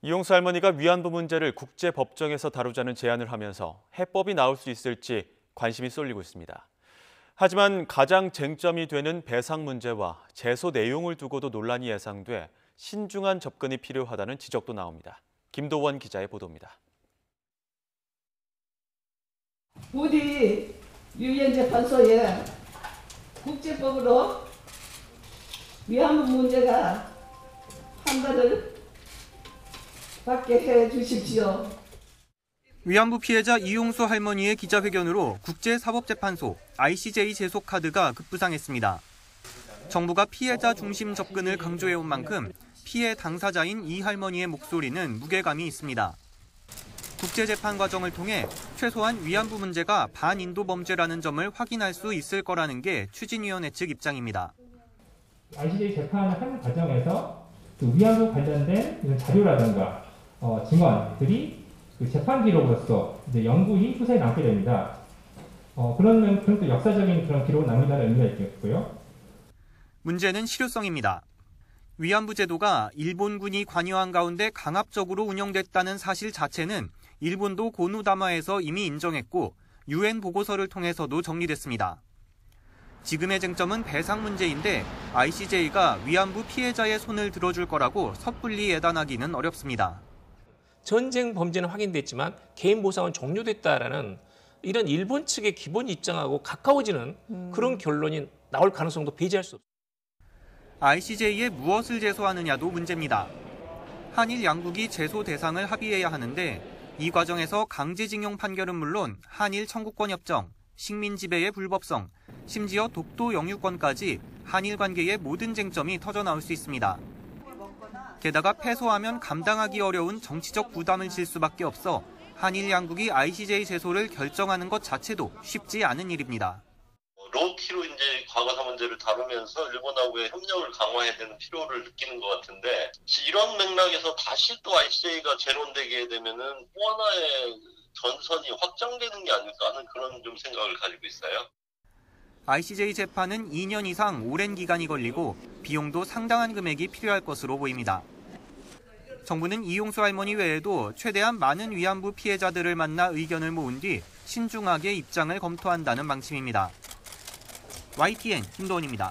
이용수 할머니가 위안부 문제를 국제법정에서 다루자는 제안을 하면서 해법이 나올 수 있을지 관심이 쏠리고 있습니다. 하지만 가장 쟁점이 되는 배상 문제와 제소 내용을 두고도 논란이 예상돼 신중한 접근이 필요하다는 지적도 나옵니다. 김도원 기자의 보도입니다. 부디 유엔 재판소에 국제법으로 위안부 문제가 판단을 받게 해 주십시오. 위안부 피해자 이용수 할머니의 기자회견으로 국제사법재판소 ICJ 제소 카드가 급부상했습니다. 정부가 피해자 중심 접근을 강조해온 만큼 피해 당사자인 이 할머니의 목소리는 무게감이 있습니다. 국제재판 과정을 통해 최소한 위안부 문제가 반인도 범죄라는 점을 확인할 수 있을 거라는 게 추진위원회 측 입장입니다. ICJ 재판을 하는 과정에서 그 위안부 관련된 자료라든가 증언들이 그 재판 기록으로서 이제 영구히 후세에 남게 됩니다. 그런 또 역사적인 그런 기록을 남긴다는 의미가 있겠고요. 문제는 실효성입니다. 위안부 제도가 일본군이 관여한 가운데 강압적으로 운영됐다는 사실 자체는 일본도 고누다마에서 이미 인정했고 유엔 보고서를 통해서도 정리됐습니다. 지금의 쟁점은 배상 문제인데 ICJ가 위안부 피해자의 손을 들어줄 거라고 섣불리 예단하기는 어렵습니다. 전쟁 범죄는 확인됐지만 개인 보상은 종료됐다라는 이런 일본 측의 기본 입장하고 가까워지는 그런 결론이 나올 가능성도 배제할 수 없습니다. ICJ에 무엇을 제소하느냐도 문제입니다. 한일 양국이 제소 대상을 합의해야 하는데 이 과정에서 강제징용 판결은 물론 한일 청구권 협정, 식민 지배의 불법성, 심지어 독도 영유권까지 한일 관계의 모든 쟁점이 터져나올 수 있습니다. 게다가 패소하면 감당하기 어려운 정치적 부담을 질 수밖에 없어 한일 양국이 ICJ 제소를 결정하는 것 자체도 쉽지 않은 일입니다. 로키로 이제 과거사 문제를 다루면서 일본하고의 협력을 강화해야 되는 필요를 느끼는 것 같은데 이런 맥락에서 다시 또 ICJ가 재론되게 되면은 또 하나의 전선이 확장되는 게 아닐까 하는 그런 좀 생각을 가지고 있어요. ICJ 재판은 2년 이상 오랜 기간이 걸리고 비용도 상당한 금액이 필요할 것으로 보입니다. 정부는 이용수 할머니 외에도 최대한 많은 위안부 피해자들을 만나 의견을 모은 뒤 신중하게 입장을 검토한다는 방침입니다. YTN 김도원입니다.